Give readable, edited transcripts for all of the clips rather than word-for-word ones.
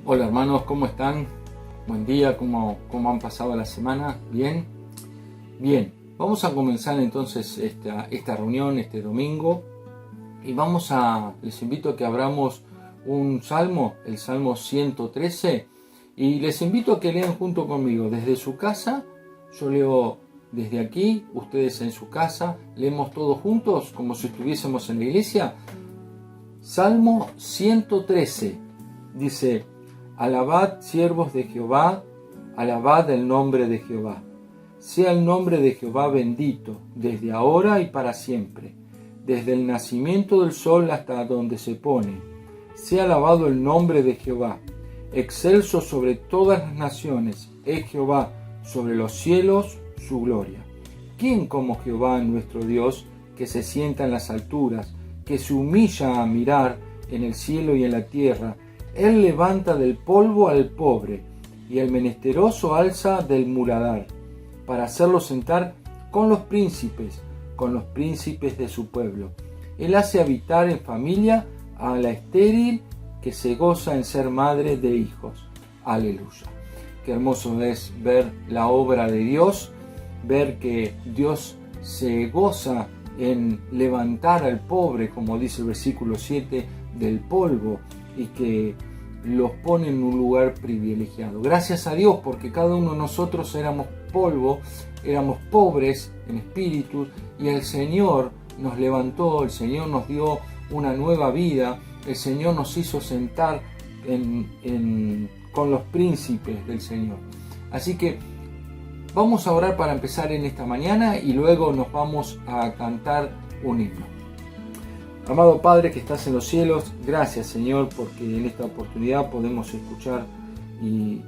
Hola hermanos, ¿cómo están? Buen día, ¿cómo han pasado la semana? ¿Bien? Bien, vamos a comenzar entonces esta reunión este domingo y les invito a que abramos un salmo, el Salmo 113, y les invito a que lean junto conmigo desde su casa. Yo leo desde aquí, ustedes en su casa, leemos todos juntos como si estuviésemos en la iglesia. Salmo 113 dice: alabad, siervos de Jehová, alabad el nombre de Jehová. Sea el nombre de Jehová bendito, desde ahora y para siempre, desde el nacimiento del sol hasta donde se pone. Sea alabado el nombre de Jehová, excelso sobre todas las naciones, es Jehová sobre los cielos su gloria. ¿Quién como Jehová nuestro Dios, que se sienta en las alturas, que se humilla a mirar en el cielo y en la tierra? Él levanta del polvo al pobre, y el menesteroso alza del muladar, para hacerlo sentar con los príncipes de su pueblo. Él hace habitar en familia a la estéril, que se goza en ser madre de hijos. Aleluya. Qué hermoso es ver la obra de Dios, ver que Dios se goza en levantar al pobre, como dice el versículo 7, del polvo, y que los pone en un lugar privilegiado. Gracias a Dios, porque cada uno de nosotros éramos polvo, éramos pobres en espíritu, y el Señor nos levantó, el Señor nos dio una nueva vida, el Señor nos hizo sentar con los príncipes del Señor. Así que vamos a orar para empezar en esta mañana y luego nos vamos a cantar un himno. Amado Padre que estás en los cielos, gracias Señor, porque en esta oportunidad podemos escuchar y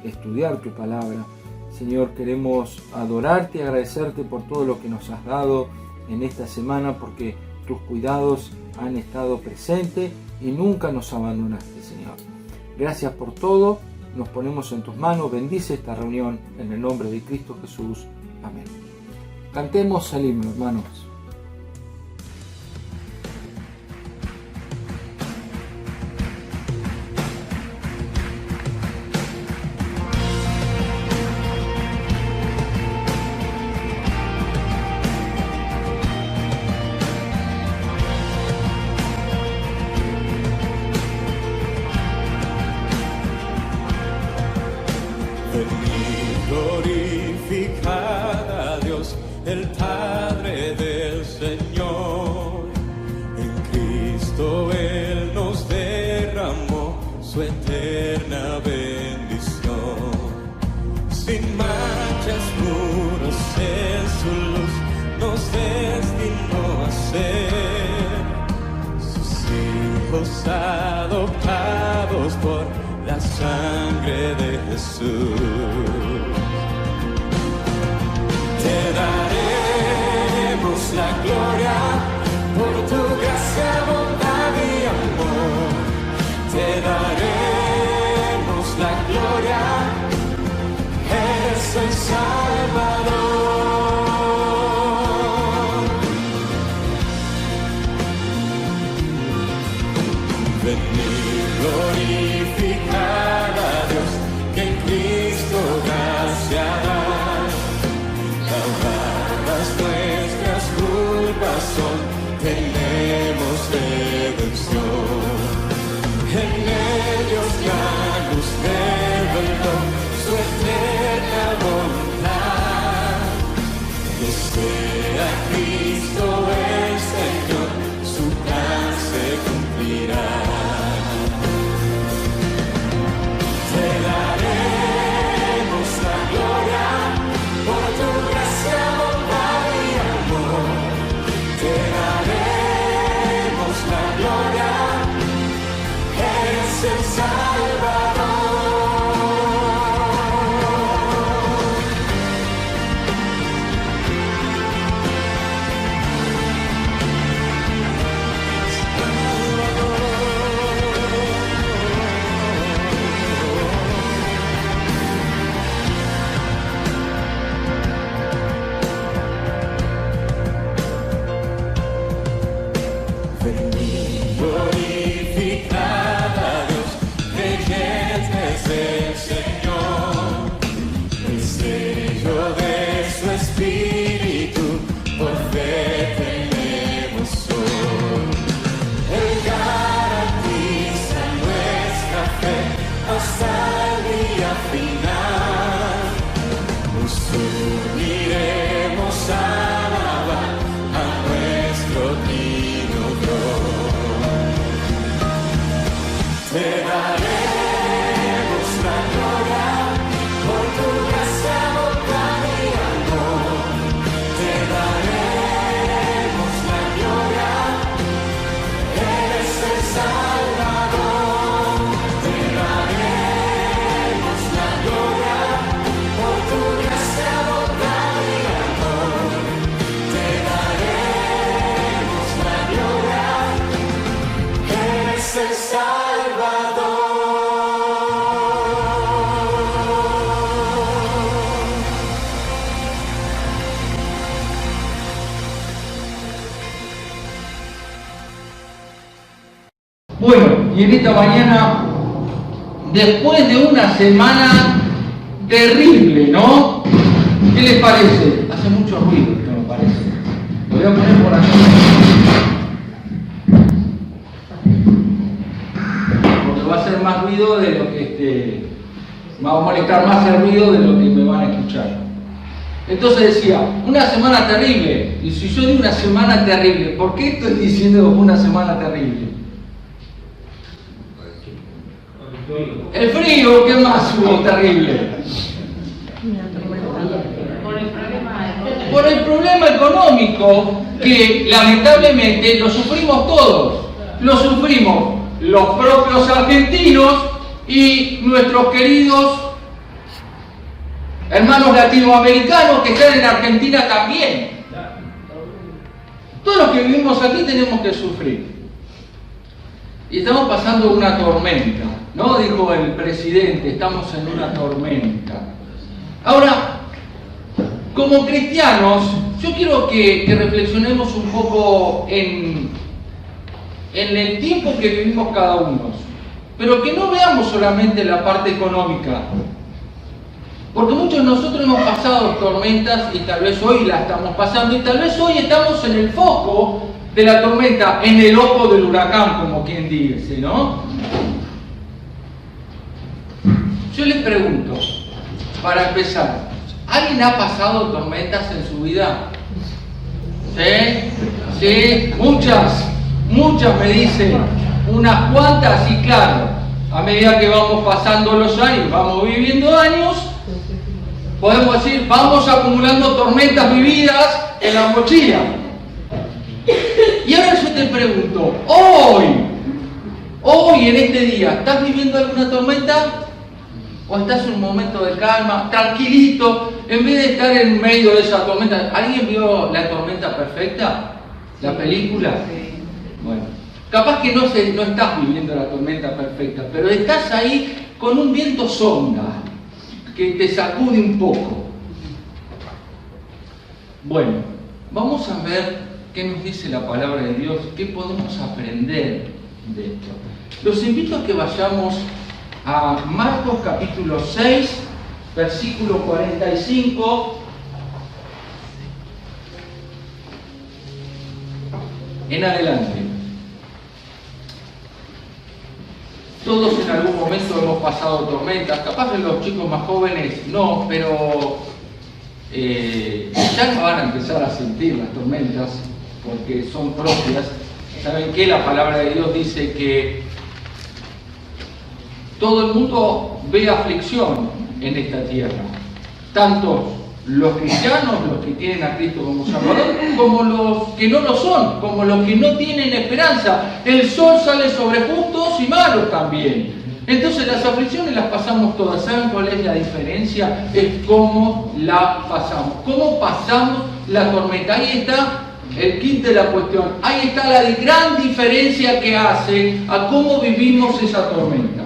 estudiar tu palabra. Señor, queremos adorarte y agradecerte por todo lo que nos has dado en esta semana, porque tus cuidados han estado presentes y nunca nos abandonaste, Señor. Gracias por todo, nos ponemos en tus manos, bendice esta reunión en el nombre de Cristo Jesús. Amén. Cantemos el himno, hermanos. Glorificad a Dios, el Padre del Señor. En Cristo Él nos derramó su eterna bendición. Sin manchas, puros en su luz, nos destinó a ser sus hijos adoptados por la sangre de Jesús. Te daremos la gloria por tu gracia, bondad y amor. Te daremos la gloria, eres el Salvador. Venid, glorificad a Dios, que en Cristo gracia da. Lavadas nuestras culpas son, tenemos redención. En ellos la luz reveló su eterna bondad. Que sea Cristo el Señor, su plan se cumplirá. Te daremos la gloria por tu gracia, bondad y amor. Te daremos la gloria, eres el Salvador. Glorificad a Dios, Bueno, y en esta mañana, después de una semana terrible, ¿no? ¿Qué les parece? Hace mucho ruido esto, me parece. Lo voy a poner por aquí. Porque va a ser más ruido de lo que va a molestar más el ruido de lo que me van a escuchar. Entonces decía, una semana terrible. Y si yo digo una semana terrible, ¿por qué estoy diciendo una semana terrible? El frío, ¿qué más hubo terrible? Por el problema económico que lamentablemente lo sufrimos todos. Lo sufrimos los propios argentinos y nuestros queridos hermanos latinoamericanos que están en Argentina también. Todos los que vivimos aquí tenemos que sufrir. Y estamos pasando una tormenta, ¿no? Dijo el presidente, estamos en una tormenta. Ahora, como cristianos, yo quiero que reflexionemos un poco en el tiempo que vivimos cada uno, pero que no veamos solamente la parte económica, porque muchos de nosotros hemos pasado tormentas y tal vez hoy la estamos pasando y tal vez hoy estamos en el foco de la tormenta, en el ojo del huracán, como quien dice, ¿no? Yo les pregunto, para empezar, ¿alguien ha pasado tormentas en su vida? ¿Sí? ¿Sí? Muchas me dicen, unas cuantas, y claro, a medida que vamos pasando los años, vamos viviendo años, podemos decir, vamos acumulando tormentas vividas en la mochila. Y ahora yo te pregunto, hoy en este día, ¿estás viviendo alguna tormenta? ¿O estás en un momento de calma, tranquilito, en vez de estar en medio de esa tormenta? ¿Alguien vio La Tormenta Perfecta? ¿La película? Bueno, capaz que no estás viviendo la tormenta perfecta, pero estás ahí con un viento sonda que te sacude un poco. Bueno, vamos a ver qué nos dice la palabra de Dios, qué podemos aprender de esto. Los invito a que vayamos a Marcos capítulo 6, versículo 45 en adelante. Todos en algún momento hemos pasado tormentas, capaz que los chicos más jóvenes no, pero ya no van a empezar a sentir las tormentas porque son propias. ¿Saben qué? La palabra de Dios dice que todo el mundo ve aflicción en esta tierra, tanto los cristianos, los que tienen a Cristo como Salvador, como los que no lo son, como los que no tienen esperanza. El sol sale sobre justos y malos también. Entonces las aflicciones las pasamos todas. ¿Saben cuál es la diferencia? Es cómo la pasamos. ¿Cómo pasamos la tormenta? Ahí está el kit de la cuestión. Ahí está la gran diferencia que hace a cómo vivimos esa tormenta.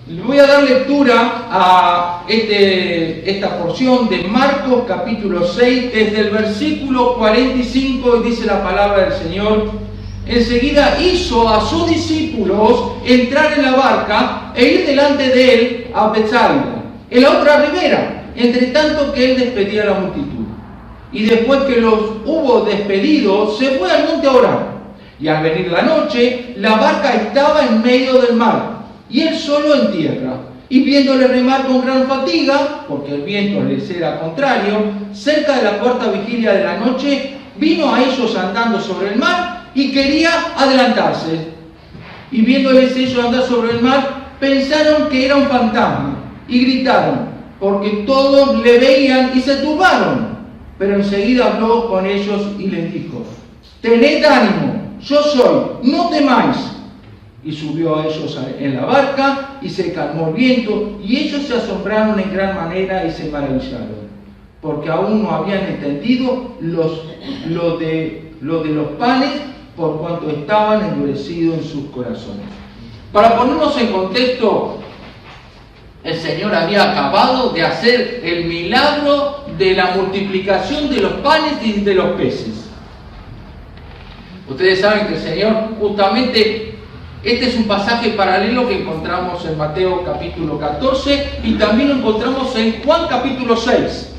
Le voy a dar lectura a esta porción de Marcos capítulo 6, desde el versículo 45, y dice la palabra del Señor: enseguida hizo a sus discípulos entrar en la barca e ir delante de él a Betsaida, en la otra ribera, entre tanto que él despedía a la multitud. Y después que los hubo despedido, se fue al monte a orar. Y al venir la noche, la barca estaba en medio del mar, y él solo en tierra. Y viéndole remar con gran fatiga, porque el viento les era contrario, cerca de la cuarta vigilia de la noche, vino a ellos andando sobre el mar y quería adelantarse. Y viéndoles ellos andar sobre el mar, pensaron que era un fantasma y gritaron, porque todos le veían y se turbaron. Pero enseguida habló con ellos y les dijo: tened ánimo, yo soy, no temáis. Y subió a ellos en la barca y se calmó el viento, y ellos se asombraron en gran manera y se maravillaron, porque aún no habían entendido lo de los panes, por cuanto estaban endurecidos en sus corazones. Para ponernos en contexto, el Señor había acabado de hacer el milagro de la multiplicación de los panes y de los peces. Ustedes saben que el Señor, justamente, este es un pasaje paralelo que encontramos en Mateo capítulo 14 y también lo encontramos en Juan capítulo 6.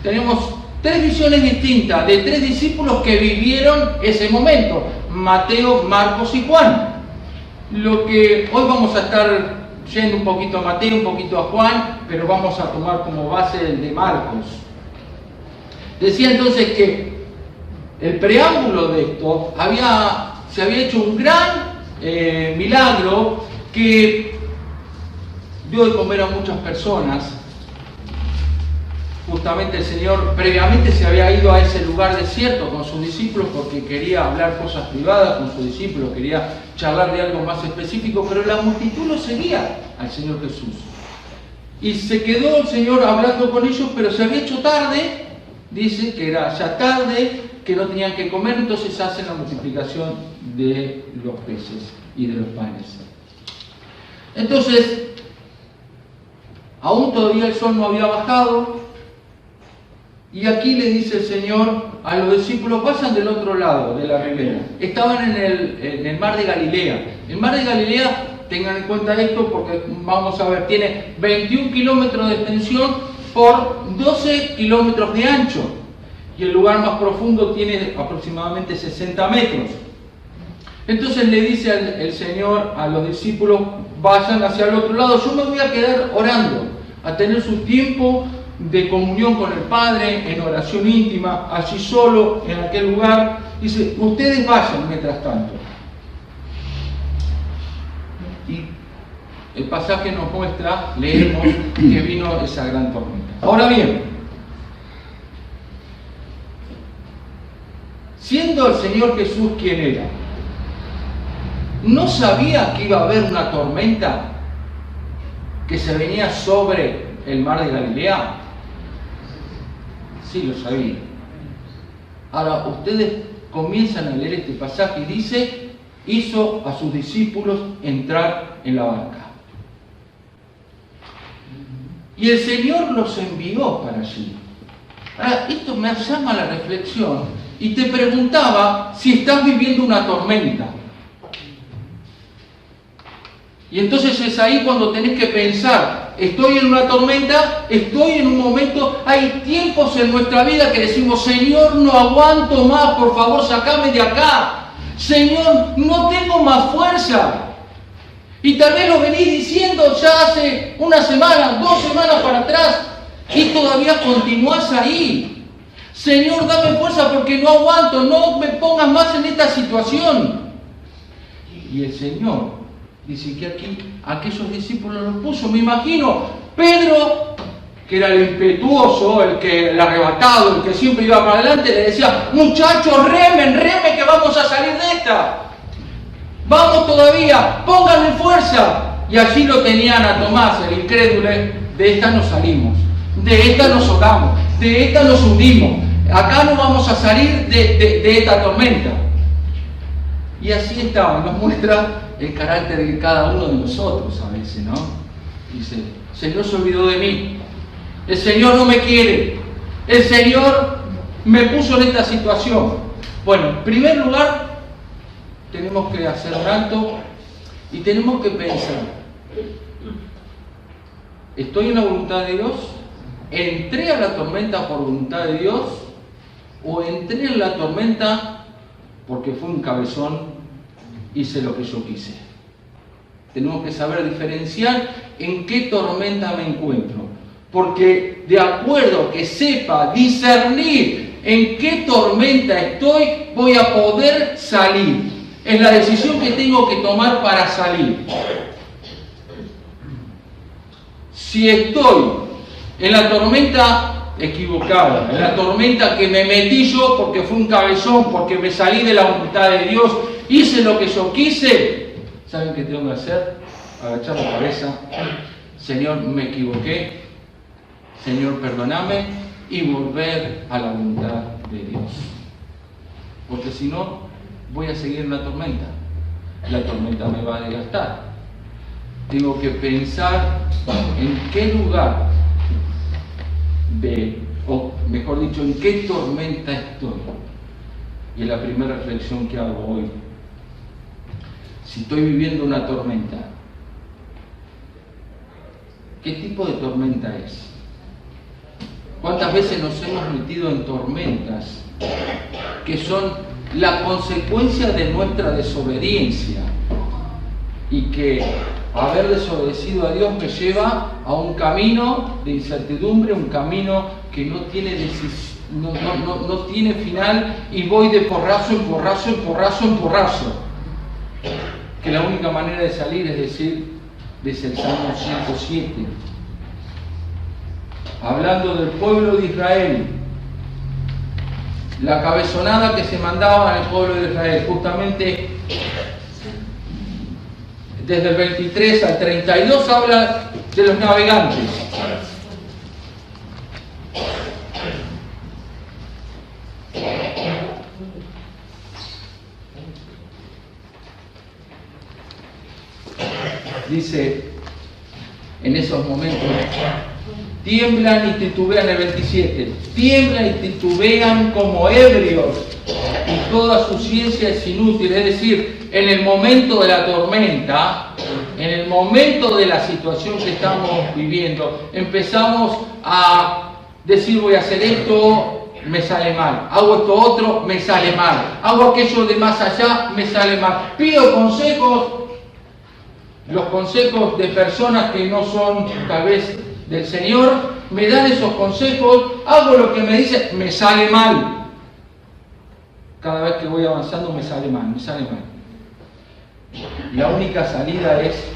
Tenemos tres visiones distintas de tres discípulos que vivieron ese momento: Mateo, Marcos y Juan. Lo que hoy vamos a estar yendo un poquito a Mateo, un poquito a Juan, pero vamos a tomar como base el de Marcos. Decía entonces que el preámbulo de esto se había hecho un gran milagro que dio de comer a muchas personas. Justamente el Señor previamente se había ido a ese lugar desierto con sus discípulos porque quería hablar cosas privadas con sus discípulos, quería charlar de algo más específico, pero la multitud lo seguía al Señor Jesús. Y se quedó el Señor hablando con ellos, pero se había hecho tarde, dice que era ya tarde, que no tenían que comer, entonces hacen la multiplicación de los peces y de los panes. Entonces, aún todavía el sol no había bajado, y aquí le dice el Señor a los discípulos: pasan del otro lado de la ribera. Estaban en el mar de Galilea. El mar de Galilea, tengan en cuenta esto porque vamos a ver, tiene 21 kilómetros de extensión por 12 kilómetros de ancho. Y el lugar más profundo tiene aproximadamente 60 metros. Entonces le dice el Señor a los discípulos: vayan hacia el otro lado, yo me voy a quedar orando, a tener su tiempo de comunión con el Padre, en oración íntima, allí solo, en aquel lugar. Dice: ustedes vayan mientras tanto. Y el pasaje nos muestra, leemos, que vino esa gran tormenta. Ahora bien, siendo el Señor Jesús quien era, ¿no sabía que iba a haber una tormenta que se venía sobre el mar de Galilea? Sí, lo sabía. Ahora, ustedes comienzan a leer este pasaje y dice: hizo a sus discípulos entrar en la barca. Y el Señor los envió para allí. Ahora, esto me llama a la reflexión y te preguntaba si estás viviendo una tormenta. Y entonces es ahí cuando tenés que pensar: estoy en una tormenta, estoy en un momento. Hay tiempos en nuestra vida que decimos: Señor, no aguanto más, por favor, sacame de acá. Señor, no tengo más fuerza. Y tal vez lo venís diciendo ya hace una semana, 2 semanas para atrás, y todavía continuás ahí. Señor, dame fuerza porque no aguanto, no me pongas más en esta situación. Y el Señor dice que aquí aquellos discípulos los puso. Me imagino Pedro, que era el impetuoso, el arrebatado, el que siempre iba para adelante, le decía: muchachos, remen que vamos a salir de esta. Vamos todavía, pónganle fuerza. Y allí lo tenían a Tomás, el incrédulo: de esta nos salimos, de esta nos ahogamos, de esta nos hundimos. Acá no vamos a salir de esta tormenta. Y así estaba, nos muestra el carácter de cada uno de nosotros a veces, ¿no? Dice: el Señor se olvidó de mí, el Señor no me quiere, el Señor me puso en esta situación. Bueno, en primer lugar, tenemos que hacer un alto y tenemos que pensar: ¿estoy en la voluntad de Dios? ¿Entré a la tormenta por voluntad de Dios? ¿O entré en la tormenta porque fue un cabezón, hice lo que yo quise? Tenemos que saber diferenciar en qué tormenta me encuentro, porque de acuerdo que sepa discernir en qué tormenta estoy, voy a poder salir. Es la decisión que tengo que tomar para salir. Si estoy en la tormenta equivocada, en la tormenta que me metí yo porque fue un cabezón, porque me salí de la voluntad de Dios, hice lo que yo quise, ¿saben qué tengo que hacer? Agachar la cabeza: Señor, me equivoqué, Señor, perdóname, y volver a la voluntad de Dios. Porque si no, voy a seguir en la tormenta me va a desgastar. Tengo que pensar en qué lugar o mejor dicho, en qué tormenta estoy. Y es la primera reflexión que hago hoy. Si estoy viviendo una tormenta, ¿qué tipo de tormenta es? ¿Cuántas veces nos hemos metido en tormentas que son la consecuencia de nuestra desobediencia? Y que haber desobedecido a Dios me lleva a un camino de incertidumbre, un camino que no tiene no tiene final, y voy de porrazo en porrazo, en porrazo, en porrazo. Que la única manera de salir es decir, desde el Salmo 107, hablando del pueblo de Israel, la cabezonada que se mandaba al pueblo de Israel, justamente desde el 23 al 32 habla de los navegantes. Dice, en esos momentos, tiemblan y titubean, el 27, tiemblan y titubean como ebrios, y toda su ciencia es inútil. Es decir, en el momento de la tormenta, en el momento de la situación que estamos viviendo, empezamos a decir, voy a hacer esto, me sale mal, hago esto otro, me sale mal, hago aquello de más allá, me sale mal, pido consejos, los consejos de personas que no son tal vez del Señor, me dan esos consejos, hago lo que me dicen, me sale mal. Cada vez que voy avanzando me sale mal, me sale mal. La única salida es,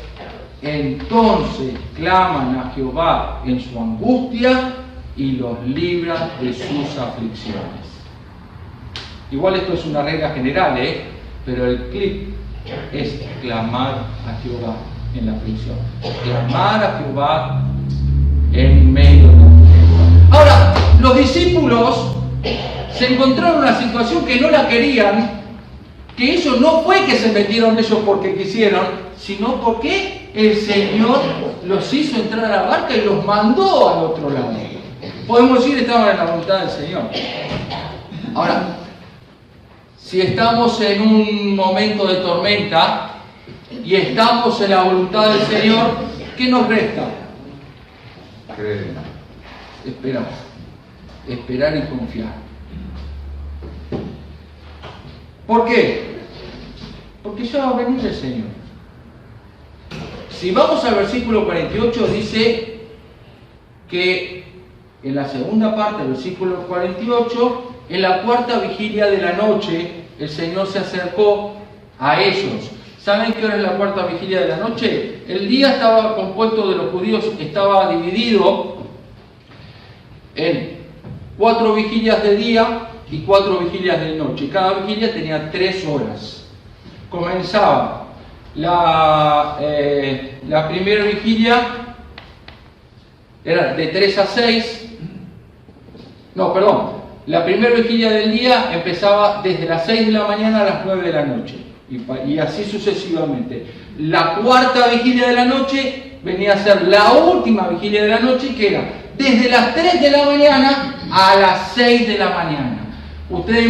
entonces claman a Jehová en su angustia y los libra de sus aflicciones. Igual esto es una regla general, pero el clip es clamar a Jehová en la aflicción. Clamar a Jehová en medio de la aflicción. Ahora, los discípulos se encontraron en una situación que no la querían, que eso no fue que se metieron ellos porque quisieron, sino porque el Señor los hizo entrar a la barca y los mandó al otro lado. Podemos decir, estaban en la voluntad del Señor. Ahora, si estamos en un momento de tormenta y estamos en la voluntad del Señor, ¿qué nos resta? Creer. Esperar. Esperar y confiar. ¿Por qué? Porque ya va a venir el Señor. Si vamos al versículo 48, dice que en la segunda parte del versículo 48, en la cuarta vigilia de la noche, el Señor se acercó a ellos. ¿Saben qué hora es la cuarta vigilia de la noche? El día estaba compuesto de los judíos, estaba dividido en 4 vigilias de día y 4 vigilias de noche. Cada vigilia tenía 3 horas. Comenzaba la primera vigilia, era de 3 a 6. No, perdón. La primera vigilia del día empezaba desde las 6 de la mañana a las 9 de la noche. Y así sucesivamente. La cuarta vigilia de la noche venía a ser la última vigilia de la noche, que era desde las 3 de la mañana a las 6 de la mañana. Ustedes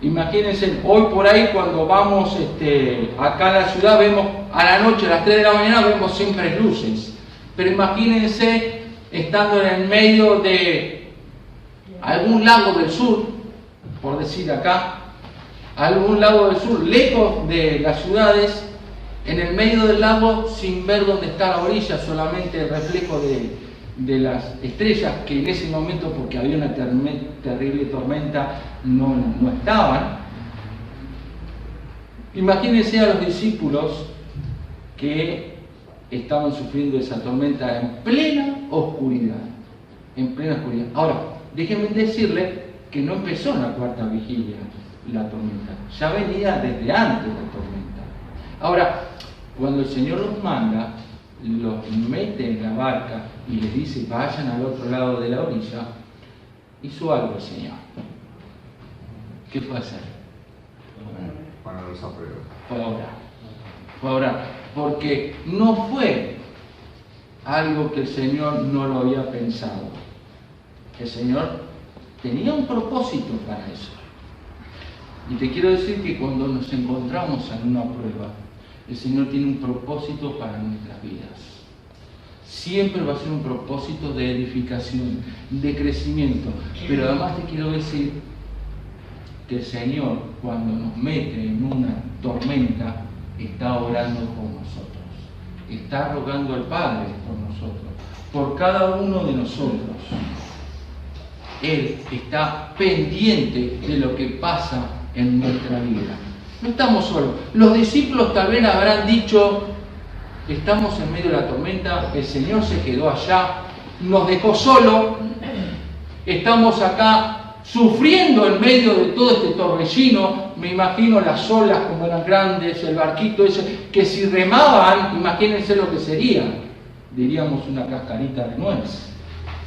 imagínense, hoy por ahí cuando vamos acá en la ciudad, vemos a la noche, a las 3 de la mañana, vemos siempre luces. Pero imagínense estando en el medio de algún lago del sur, por decir acá, algún lago del sur, lejos de las ciudades, en el medio del lago, sin ver dónde está la orilla, solamente el reflejo de las estrellas, que en ese momento, porque había una terrible tormenta, no estaban. Imagínense a los discípulos que estaban sufriendo esa tormenta en plena oscuridad. En plena oscuridad. Ahora, déjenme decirle que no empezó en la cuarta vigilia la tormenta, ya venía desde antes de la tormenta. Ahora, cuando el Señor los manda, los mete en la barca y les dice vayan al otro lado de la orilla, hizo algo el Señor. ¿Qué fue hacer? Ponerlos a prueba. Fue a orar. Porque no fue algo que el Señor no lo había pensado. El Señor tenía un propósito para eso. Y te quiero decir que cuando nos encontramos en una prueba, el Señor tiene un propósito para nuestras vidas. Siempre va a ser un propósito de edificación, de crecimiento. Pero además te quiero decir que el Señor, cuando nos mete en una tormenta, está orando por nosotros. Está rogando al Padre por nosotros, por cada uno de nosotros. Él está pendiente de lo que pasa en nuestra vida. No estamos solos. Los discípulos tal vez habrán dicho, estamos en medio de la tormenta, el Señor se quedó allá, nos dejó solo, estamos acá sufriendo en medio de todo este torbellino. Me imagino las olas como eran grandes, el barquito ese, que si remaban, imagínense lo que sería, diríamos una cascarita de nuez.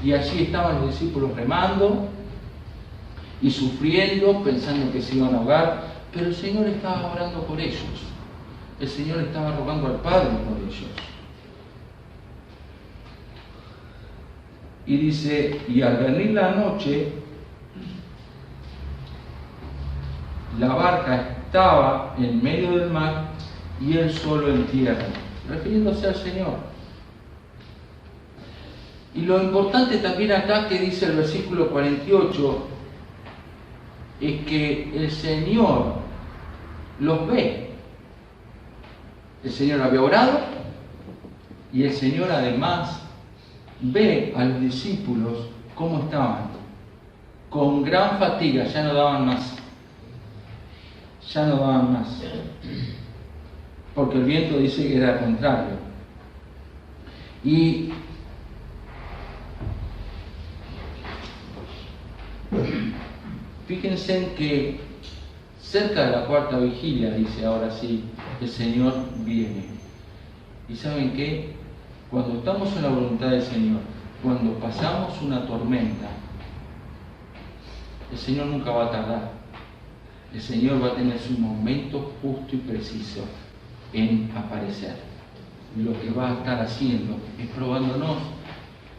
Y allí estaban los discípulos remando y sufriendo, pensando que se iban a ahogar, pero el Señor estaba orando por ellos. El Señor estaba rogando al Padre por ellos. Y dice, y al venir la noche, la barca estaba en medio del mar y él solo en tierra, refiriéndose al Señor. Y lo importante también acá que dice el versículo 48 es que el Señor los ve. El Señor había orado y el Señor además ve a los discípulos cómo estaban, con gran fatiga, ya no daban más. Ya no daban más. Porque el viento dice que era contrario. Y fíjense en que cerca de la cuarta vigilia, dice ahora sí, el Señor viene. ¿Y saben qué? Cuando estamos en la voluntad del Señor, cuando pasamos una tormenta, el Señor nunca va a tardar. El Señor va a tener su momento justo y preciso en aparecer. Lo que va a estar haciendo es probándonos,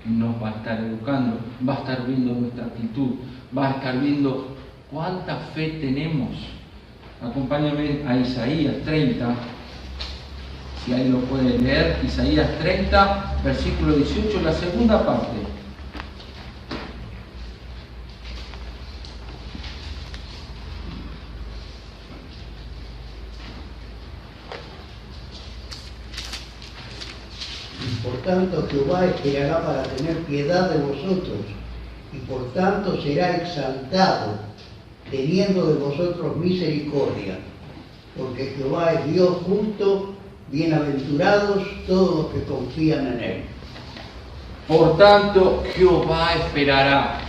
nos va a estar educando, va a estar viendo nuestra actitud, va a estar viendo cuánta fe tenemos. Acompáñame a Isaías 30, si ahí lo pueden leer, Isaías 30, versículo 18, la segunda parte. Por tanto, Jehová esperará para tener piedad de vosotros, y por tanto será exaltado, teniendo de vosotros misericordia. Porque Jehová es Dios justo, bienaventurados todos los que confían en Él. Por tanto, Jehová esperará.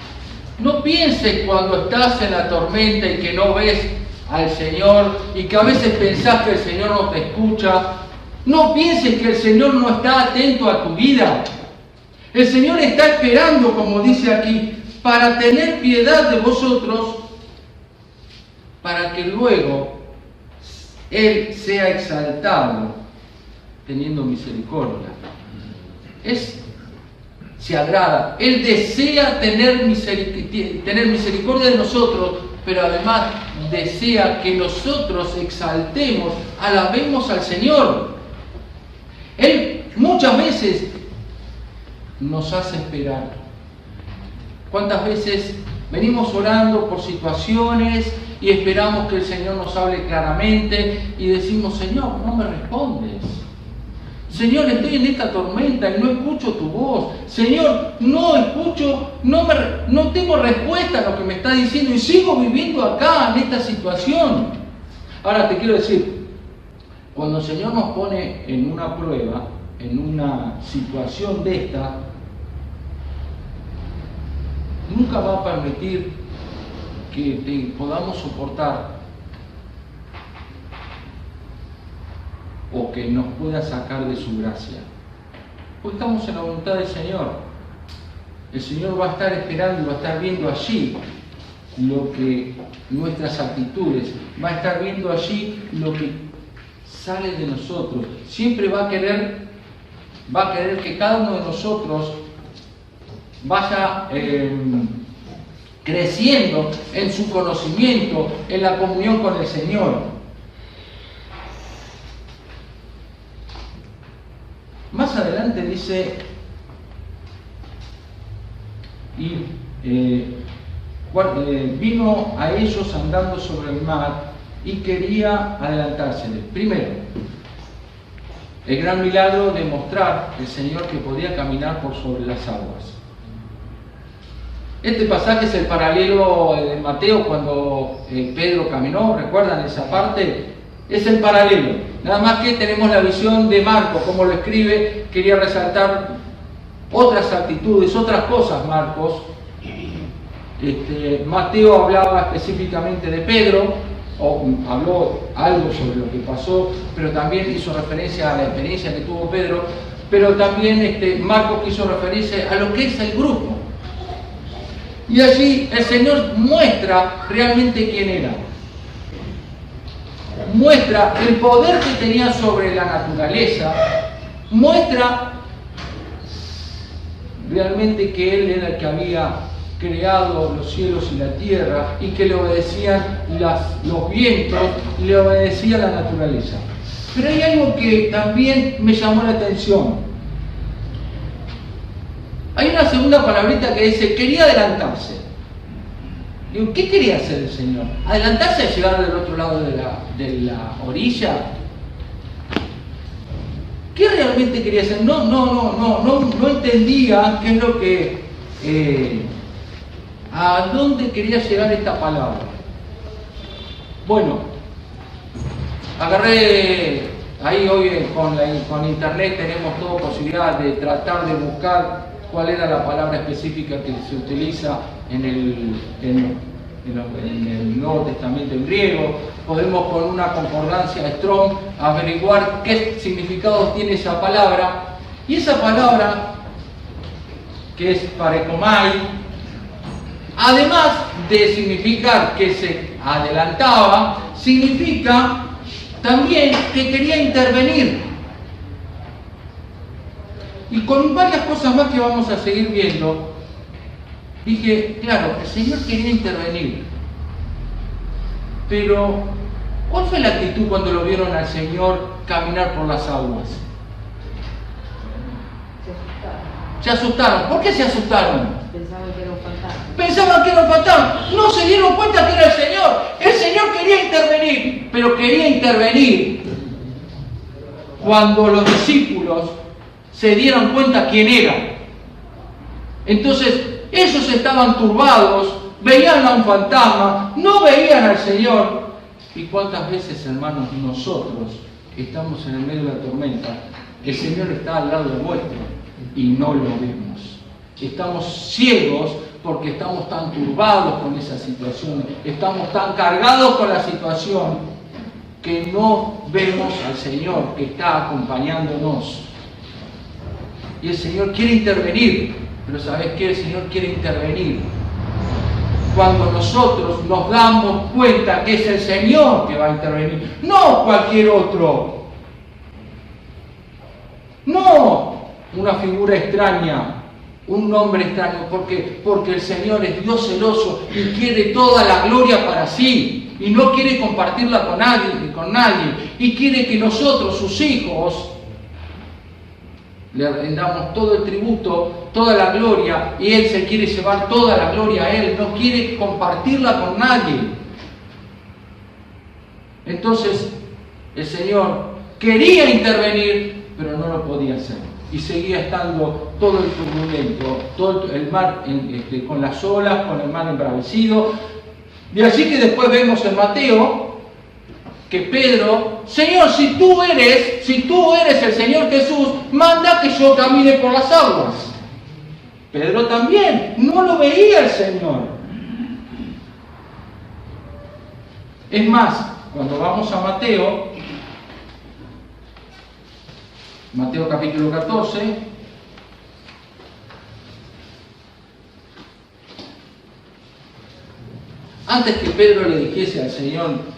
No pienses cuando estás en la tormenta y que no ves al Señor y que a veces pensás que el Señor no te escucha. No pienses que el Señor no está atento a tu vida. El Señor está esperando, como dice aquí, para tener piedad de vosotros, para que luego Él sea exaltado, teniendo misericordia. Se agrada. Él desea tener misericordia de nosotros, pero además desea que nosotros exaltemos, alabemos al Señor. Él muchas veces nos hace esperar. ¿Cuántas veces venimos orando por situaciones y esperamos que el Señor nos hable claramente y decimos, Señor, no me respondes? Señor, estoy en esta tormenta y no escucho tu voz. Señor, no escucho, no tengo respuesta a lo que me está diciendo y sigo viviendo acá en esta situación. Ahora te quiero decir, cuando el Señor nos pone en una prueba, en una situación de esta, nunca va a permitir que podamos soportar o que nos pueda sacar de su gracia. Pues estamos en la voluntad del Señor. El Señor va a estar esperando y va a estar viendo allí lo que nuestras actitudes, va a estar viendo allí lo que sale de nosotros. Siempre va a querer que cada uno de nosotros vaya creciendo en su conocimiento, en la comunión con el Señor. Más adelante dice, vino a ellos andando sobre el mar y quería adelantársele. Primero, el gran milagro de mostrar el Señor que podía caminar por sobre las aguas. Este pasaje es el paralelo de Mateo cuando Pedro caminó, ¿recuerdan esa parte? Es el paralelo. Nada más que tenemos la visión de Marcos, como lo escribe, quería resaltar otras actitudes, otras cosas Marcos. Mateo hablaba específicamente de Pedro, o habló algo sobre lo que pasó, pero también hizo referencia a la experiencia que tuvo Pedro, pero también Marcos hizo referencia a lo que es el grupo. Y allí el Señor muestra realmente quién era. Muestra el poder que tenía sobre la naturaleza, muestra realmente que Él era el que había creado los cielos y la tierra y que le obedecían los vientos, le obedecía la naturaleza. Pero hay algo que también me llamó la atención. Hay una segunda palabrita que dice, quería adelantarse. Digo, ¿qué quería hacer el Señor? ¿Adelantarse a llegar del otro lado de la orilla? ¿Qué realmente quería hacer? No entendía qué es lo que... ¿a dónde quería llegar esta palabra? Bueno, agarré... Ahí hoy con internet tenemos toda posibilidad de tratar de buscar cuál era la palabra específica que se utiliza en el Nuevo Testamento en griego. Podemos con una concordancia Strong averiguar qué significado tiene esa palabra. Y esa palabra, que es parekomai, además de significar que se adelantaba, significa también que quería intervenir. Y con varias cosas más que vamos a seguir viendo, dije, claro, el Señor quería intervenir. Pero, ¿cuál fue la actitud cuando lo vieron al Señor caminar por las aguas? Se asustaron. ¿Por qué se asustaron? Pensaban que era un fantasma. Pensaban que era un fantasma. No se dieron cuenta que era el Señor. El Señor quería intervenir, pero quería intervenir cuando los discípulos se dieron cuenta quién era. Entonces, ellos estaban turbados, veían a un fantasma, no veían al Señor. ¿Y cuántas veces, hermanos, nosotros estamos en el medio de la tormenta? El Señor está al lado vuestro y no lo vemos. Estamos ciegos porque estamos tan turbados con esa situación, estamos tan cargados con la situación que no vemos al Señor que está acompañándonos. Y el Señor quiere intervenir, pero ¿sabes qué? El Señor quiere intervenir cuando nosotros nos damos cuenta que es el Señor que va a intervenir, no cualquier otro, no una figura extraña, un nombre extraño, porque el Señor es Dios celoso y quiere toda la gloria para sí y no quiere compartirla con nadie y quiere que nosotros, sus hijos, le rendamos todo el tributo, toda la gloria, y Él se quiere llevar toda la gloria a Él, no quiere compartirla con nadie. Entonces, el Señor quería intervenir, pero no lo podía hacer. Y seguía estando todo el turbulento, todo el mar con las olas, con el mar embravecido. Y así que después vemos en Mateo que Pedro, Señor, si tú eres el Señor Jesús, manda que yo camine por las aguas. Pedro también, no lo veía el Señor. Es más, cuando vamos a Mateo capítulo 14, antes que Pedro le dijese al Señor,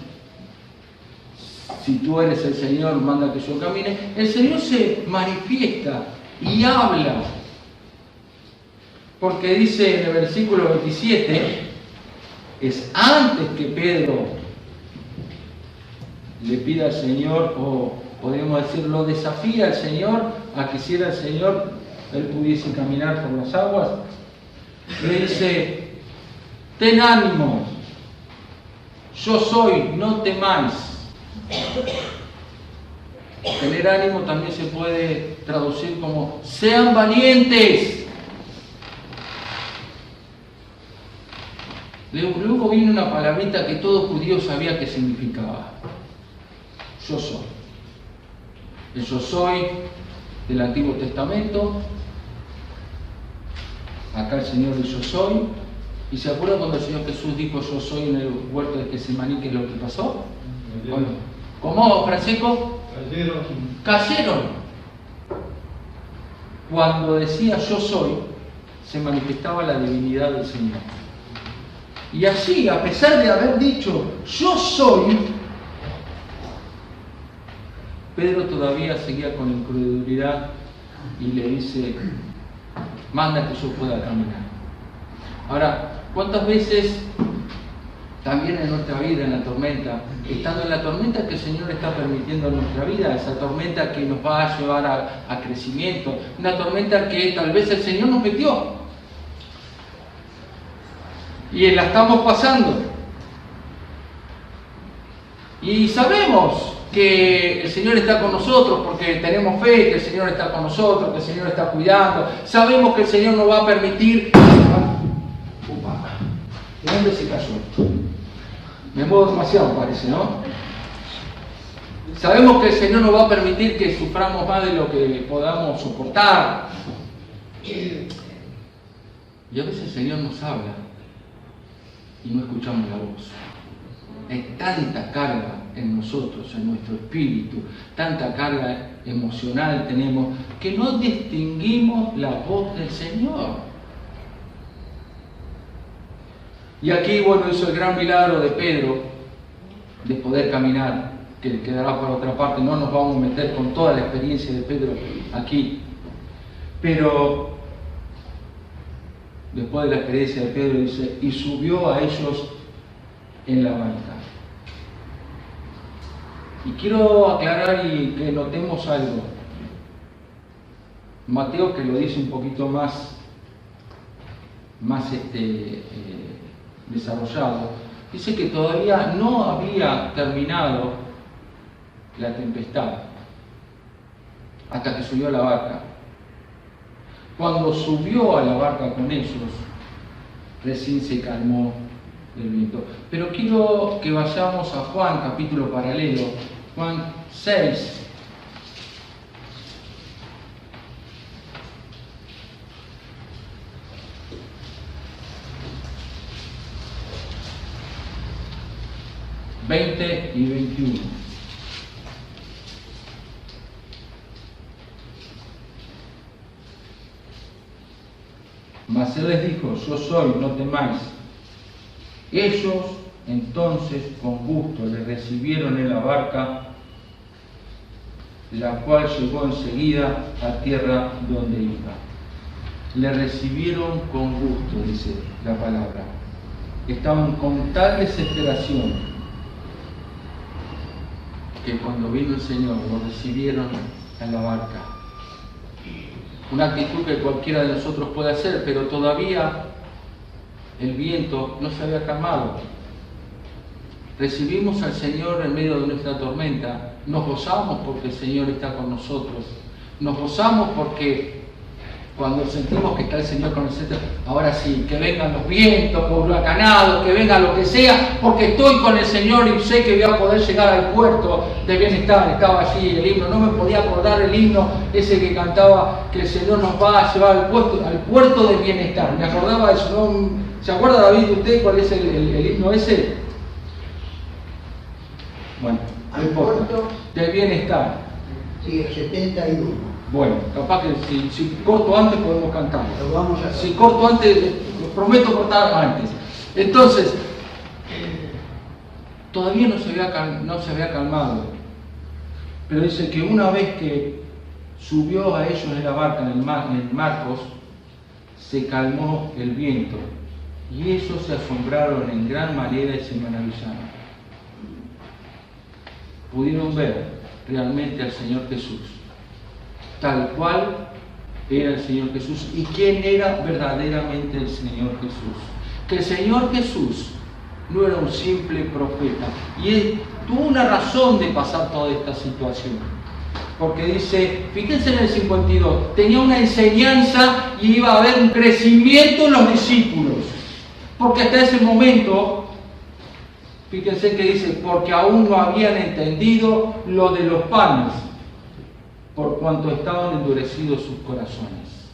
si tú eres el Señor, manda que yo camine, el Señor se manifiesta y habla. Porque dice en el versículo 27, es antes que Pedro le pida al Señor, o podemos decir, lo desafía al Señor a que si era el Señor, él pudiese caminar por las aguas. Le dice, ten ánimo, yo soy, no temáis. Tener ánimo también se puede traducir como, sean valientes. Luego viene una palabrita que todo judío sabía qué significaba. Yo soy. El yo soy del Antiguo Testamento. Acá el Señor el yo soy. ¿Y se acuerdan cuando el Señor Jesús dijo yo soy en el huerto de Getsemaní, qué es lo que pasó? ¿Cómo, Francisco? Cayeron. Cuando decía yo soy, se manifestaba la divinidad del Señor. Y así, a pesar de haber dicho yo soy, Pedro todavía seguía con incredulidad y le dice, manda que yo pueda caminar. Ahora, ¿cuántas veces también en nuestra vida, en la tormenta, estando en la tormenta que el Señor está permitiendo en nuestra vida, esa tormenta que nos va a llevar a crecimiento, una tormenta que tal vez el Señor nos metió y la estamos pasando y sabemos que el Señor está con nosotros porque tenemos fe, que el Señor está con nosotros, que el Señor está cuidando, sabemos que el Señor nos va a permitir. ¿De dónde se cayó? Me muevo demasiado, parece, ¿no? Sabemos que el Señor nos va a permitir que suframos más de lo que podamos soportar. Y a veces el Señor nos habla y no escuchamos la voz. Hay tanta carga en nosotros, en nuestro espíritu, tanta carga emocional tenemos, que no distinguimos la voz del Señor. Y aquí, bueno, hizo el gran milagro de Pedro, de poder caminar, que quedará por otra parte, no nos vamos a meter con toda la experiencia de Pedro aquí, pero después de la experiencia de Pedro dice, y subió a ellos en la barca. Y quiero aclarar y que notemos algo. Mateo, que lo dice un poquito más desarrollado, dice que todavía no había terminado la tempestad hasta que subió a la barca. Cuando subió a la barca con ellos, recién se calmó el viento. Pero quiero que vayamos a Juan, capítulo paralelo, Juan 6. ...20 y 21. Mas él les dijo, yo soy, no temáis. Ellos entonces con gusto le recibieron en la barca, la cual llegó enseguida a tierra donde iba. Le recibieron con gusto, dice la palabra. Estaban con tal desesperación que cuando vino el Señor lo recibieron en la barca. Una actitud que cualquiera de nosotros puede hacer, pero todavía el viento no se había calmado. Recibimos al Señor en medio de nuestra tormenta, nos gozamos porque el Señor está con nosotros, nos gozamos porque cuando sentimos que está el Señor con nosotros, ahora sí, que vengan los vientos, huracanados, que venga lo que sea, porque estoy con el Señor y sé que voy a poder llegar al puerto de bienestar. Estaba allí el himno, no me podía acordar el himno ese que cantaba, que el Señor nos va a llevar al puerto de bienestar. Me acordaba de eso, ¿no? ¿Se acuerda, David, usted cuál es el himno ese? Bueno, no importa. De bienestar. Sí, el 71. Bueno, capaz que si corto antes podemos cantar. Lo vamos a hacer. Si corto antes, les prometo cortar antes. Entonces, todavía no se había calmado. Pero dice que una vez que subió a ellos en la barca, en el Marcos, se calmó el viento. Y ellos se asombraron en gran manera y se maravillaron. Pudieron ver realmente al Señor Jesús, tal cual era el Señor Jesús y quién era verdaderamente el Señor Jesús. Que el Señor Jesús no era un simple profeta y él tuvo una razón de pasar toda esta situación. Porque dice, fíjense en el 52, tenía una enseñanza y iba a haber un crecimiento en los discípulos. Porque hasta ese momento, fíjense que dice, porque aún no habían entendido lo de los panes, por cuanto estaban endurecidos sus corazones.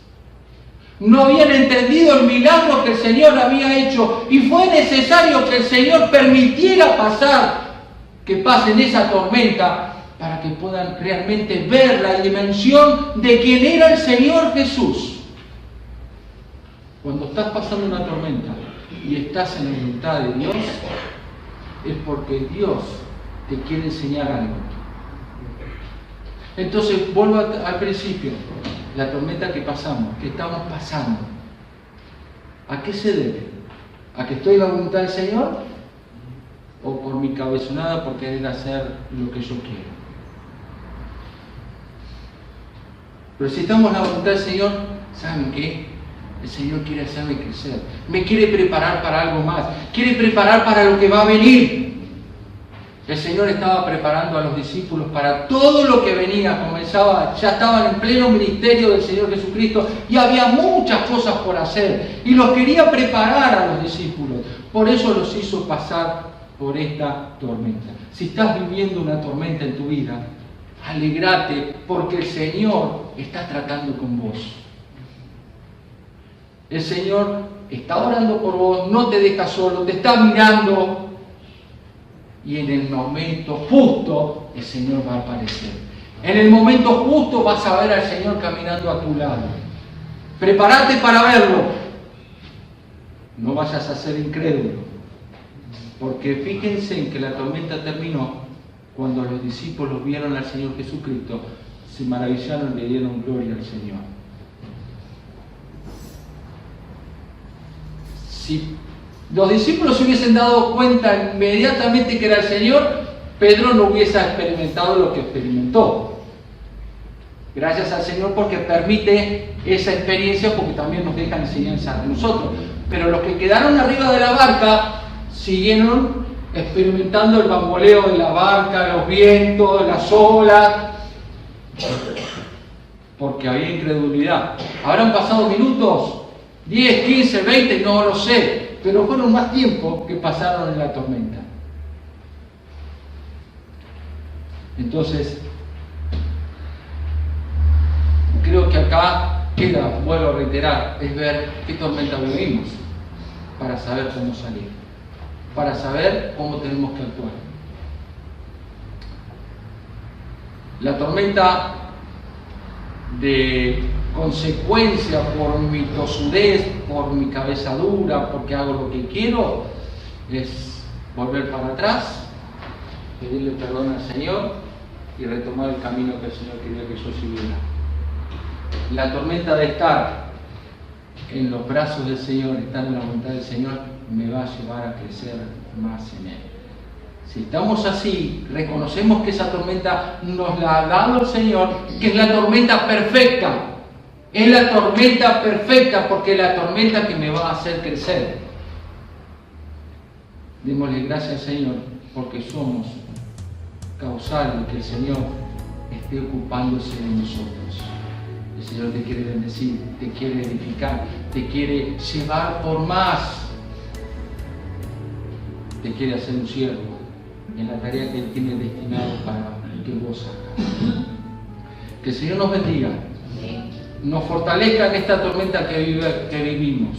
No habían entendido el milagro que el Señor había hecho y fue necesario que el Señor permitiera que pasen esa tormenta para que puedan realmente ver la dimensión de quién era el Señor Jesús. Cuando estás pasando una tormenta y estás en la voluntad de Dios, es porque Dios te quiere enseñar algo. Entonces, vuelvo al principio, la tormenta que pasamos, que estamos pasando, ¿a qué se debe? ¿A que estoy en la voluntad del Señor? ¿O por mi cabezonada por querer hacer lo que yo quiero? Pero si estamos en la voluntad del Señor, ¿saben qué? El Señor quiere hacerme crecer, me quiere preparar para algo más, quiere preparar para lo que va a venir. El Señor estaba preparando a los discípulos para todo lo que venía, ya estaban en pleno ministerio del Señor Jesucristo y había muchas cosas por hacer y los quería preparar a los discípulos. Por eso los hizo pasar por esta tormenta. Si estás viviendo una tormenta en tu vida, alégrate porque el Señor está tratando con vos. El Señor está orando por vos, no te deja solo, te está mirando. Y en el momento justo el Señor va a aparecer. En el momento justo vas a ver al Señor caminando a tu lado. Prepárate para verlo. No vayas a ser incrédulo. Porque fíjense en que la tormenta terminó cuando los discípulos vieron al Señor Jesucristo, se maravillaron y le dieron gloria al Señor. Si los discípulos se hubiesen dado cuenta inmediatamente que era el Señor, Pedro no hubiese experimentado lo que experimentó. Gracias al Señor porque permite esa experiencia, porque también nos deja enseñanza a nosotros. Pero los que quedaron arriba de la barca siguieron experimentando el bamboleo de la barca, los vientos, las olas, porque había incredulidad. ¿Habrán pasado minutos? 10, 15, 20, no lo sé, pero fueron más tiempo que pasaron en la tormenta. Entonces, creo que acá queda, vuelvo a reiterar, es ver qué tormenta vivimos para saber cómo salir, para saber cómo tenemos que actuar. La tormenta de consecuencia por mi tosudez, por mi cabeza dura, porque hago lo que quiero, es volver para atrás, pedirle perdón al Señor y retomar el camino que el Señor quería que yo siguiera. La tormenta de estar en los brazos del Señor, estar en la voluntad del Señor, me va a llevar a crecer más en Él. Si estamos así, reconocemos que esa tormenta nos la ha dado el Señor, que es la tormenta perfecta. Es la tormenta perfecta porque es la tormenta que me va a hacer crecer. Démosle gracias al Señor porque somos causales de que el Señor esté ocupándose de nosotros. El Señor te quiere bendecir, te quiere edificar, te quiere llevar por más. Te quiere hacer un siervo en la tarea que Él tiene destinado para que vos hagas. Que el Señor nos bendiga. Nos fortalezca en esta tormenta que vivimos.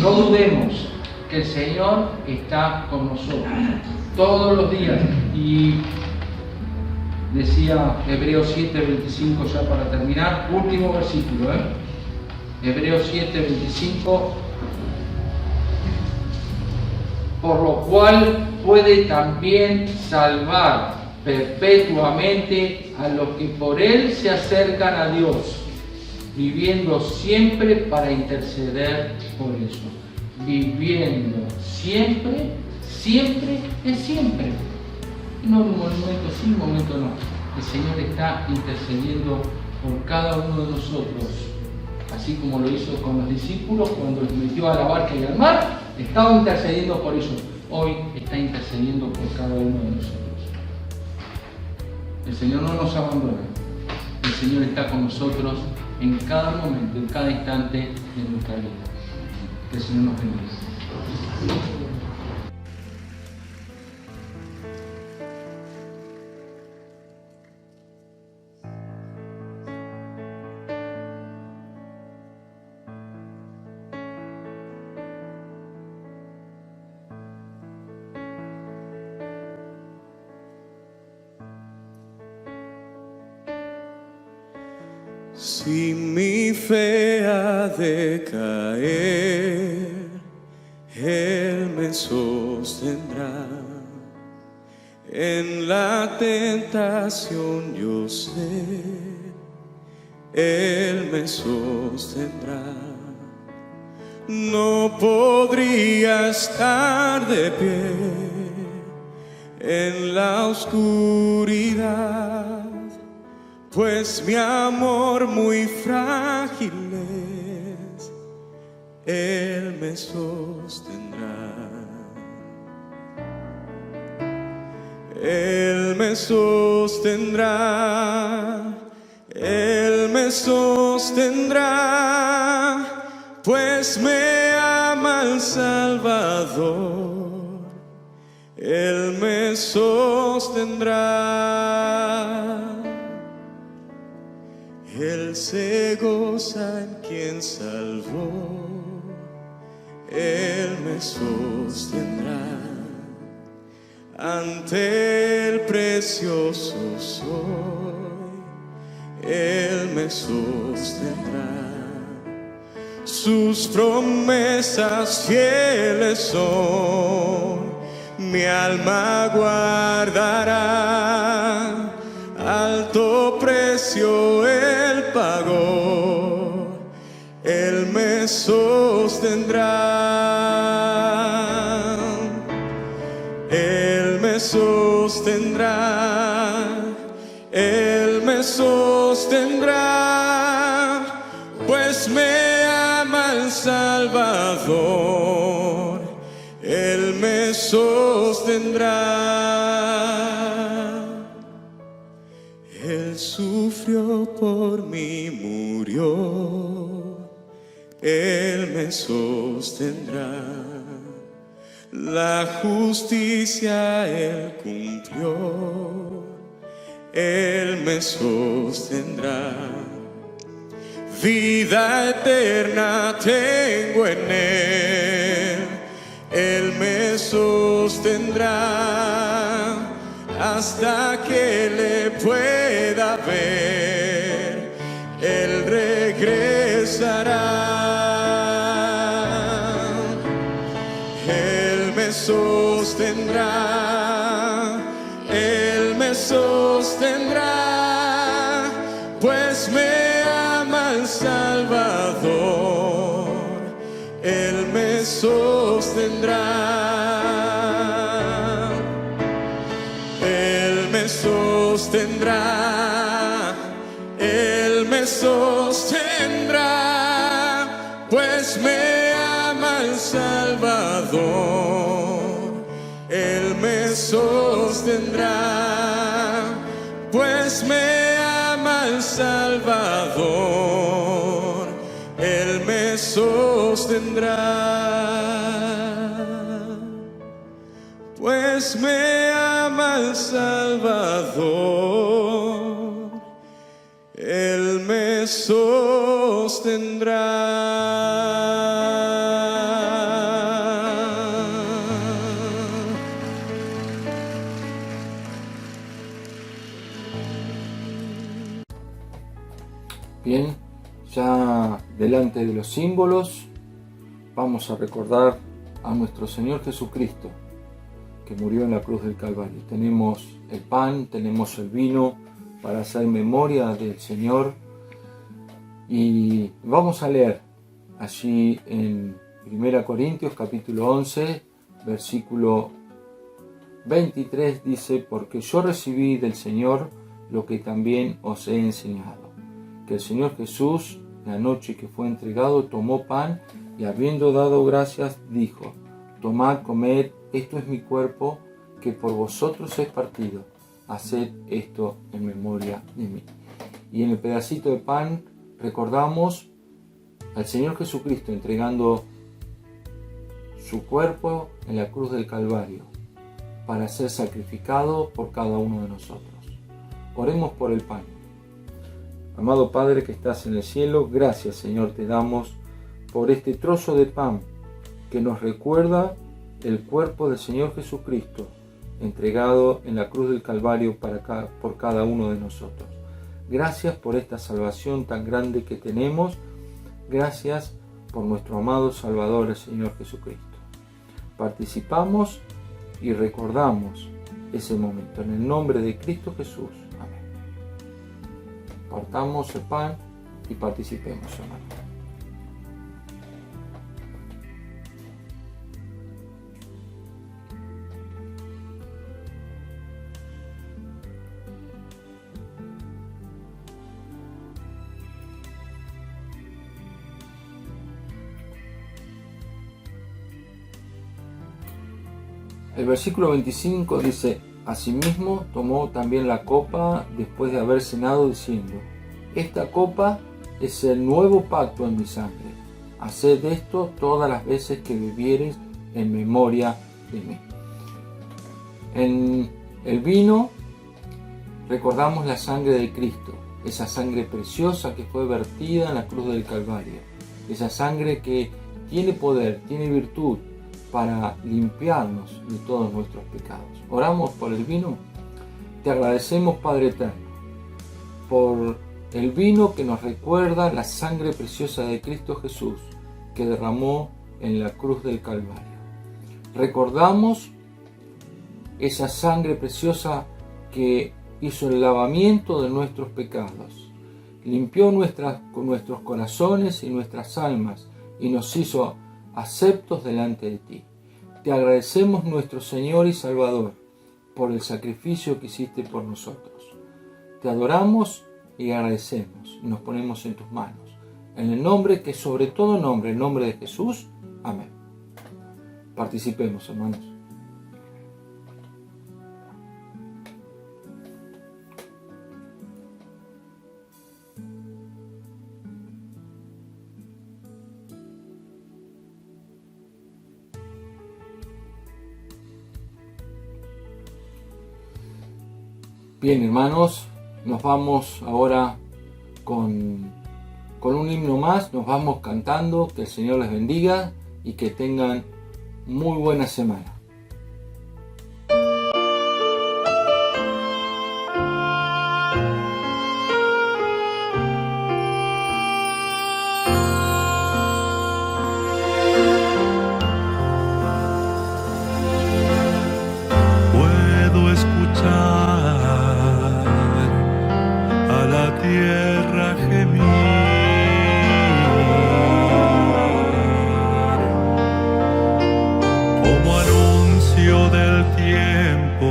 No dudemos que el Señor está con nosotros todos los días. Y decía Hebreos 7:25 ya para terminar, último versículo, Hebreos 7:25, por lo cual puede también salvar perpetuamente a los que por Él se acercan a Dios, viviendo siempre para interceder por ellos. viviendo siempre, siempre es siempre. No en un momento sí, un momento no. El Señor está intercediendo por cada uno de nosotros, así como lo hizo con los discípulos cuando los metió a la barca y al mar, estaba intercediendo por ellos. Hoy está intercediendo por cada uno de nosotros. El Señor no nos abandona. El Señor está con nosotros en cada momento, en cada instante de nuestra vida. Que el Señor nos bendiga. Si mi fe ha de caer, Él me sostendrá. En la tentación yo sé, Él me sostendrá. No podría estar de pie en la oscuridad, pues mi amor muy frágil es, Él me sostendrá. Él me sostendrá, Él me sostendrá, pues me ama el Salvador. Él me sostendrá. Él se goza en quien salvó, Él me sostendrá. Ante el precioso soy, Él me sostendrá. Sus promesas fieles son, mi alma guardará. Alto precio Él pagó, Él me sostendrá. Él me sostendrá, Él me sostendrá, pues me ama el Salvador. Él me sostendrá. Él sufrió por mí, murió, Él me sostendrá. La justicia Él cumplió, Él me sostendrá. Vida eterna tengo en Él me sostendrá. Hasta que le pueda ver, Él regresará. Él me sostendrá, Él me sostendrá, pues me ama el Salvador. Él me sostendrá. Sostendrá, Él me sostendrá, pues me ama el Salvador. Él me sostendrá, pues me ama el Salvador. Él me sostendrá, pues me ama el Salvador, Él me sostendrá. Bien, ya delante de los símbolos vamos a recordar a nuestro Señor Jesucristo, que murió en la cruz del Calvario. Tenemos el pan, tenemos el vino para hacer memoria del Señor, y vamos a leer allí en 1 Corintios capítulo 11, versículo 23 dice: porque yo recibí del Señor lo que también os he enseñado, que el Señor Jesús, la noche que fue entregado, tomó pan y habiendo dado gracias, dijo: tomad, comed, esto es mi cuerpo, que por vosotros es partido, haced esto en memoria de mí. Y en el pedacito de pan recordamos al Señor Jesucristo entregando su cuerpo en la cruz del Calvario para ser sacrificado por cada uno de nosotros. Oremos por el pan. Amado Padre que estás en el cielo, gracias Señor te damos por este trozo de pan que nos recuerda el cuerpo del Señor Jesucristo entregado en la cruz del Calvario por cada uno de nosotros. Gracias por esta salvación tan grande que tenemos. Gracias por nuestro amado Salvador, el Señor Jesucristo. Participamos y recordamos ese momento. En el nombre de Cristo Jesús. Amén. Partamos el pan y participemos, hermano. El versículo 25 dice: asimismo tomó también la copa después de haber cenado, diciendo: esta copa es el nuevo pacto en mi sangre. Haced esto todas las veces que bebiereis en memoria de mí. En el vino recordamos la sangre de Cristo, esa sangre preciosa que fue vertida en la cruz del Calvario, esa sangre que tiene poder, tiene virtud para limpiarnos de todos nuestros pecados. Oramos por el vino. Te agradecemos, Padre eterno, por el vino que nos recuerda la sangre preciosa de Cristo Jesús que derramó en la cruz del Calvario. Recordamos esa sangre preciosa que hizo el lavamiento de nuestros pecados, limpió nuestros corazones y nuestras almas y nos hizo aceptos delante de ti. Te agradecemos, nuestro Señor y Salvador, por el sacrificio que hiciste por nosotros. Te adoramos y agradecemos y nos ponemos en tus manos. En el nombre que sobre todo nombre, el nombre de Jesús. Amén. Participemos, hermanos. Bien, hermanos, nos vamos ahora con un himno más, nos vamos cantando. Que el Señor les bendiga y que tengan muy buena semana. Puedo escuchar a la tierra gemir, como anuncio del tiempo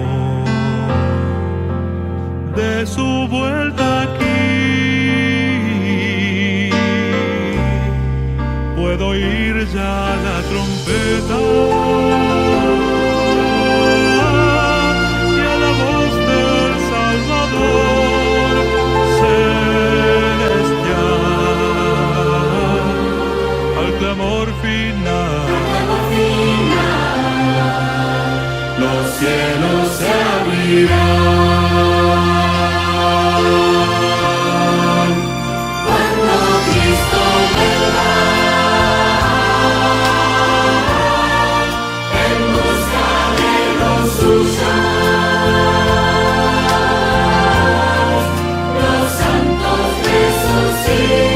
de su vuelta aquí. Puedo oír ya la trompeta clamor final. Los cielos se abrirán cuando Cristo vuelva en busca de los suyos. Los santos resucitan.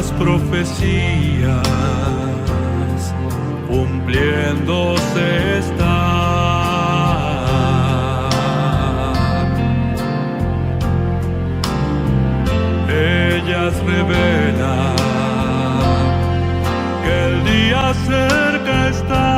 las profecías cumpliéndose están. Ellas revelan que el día cerca está.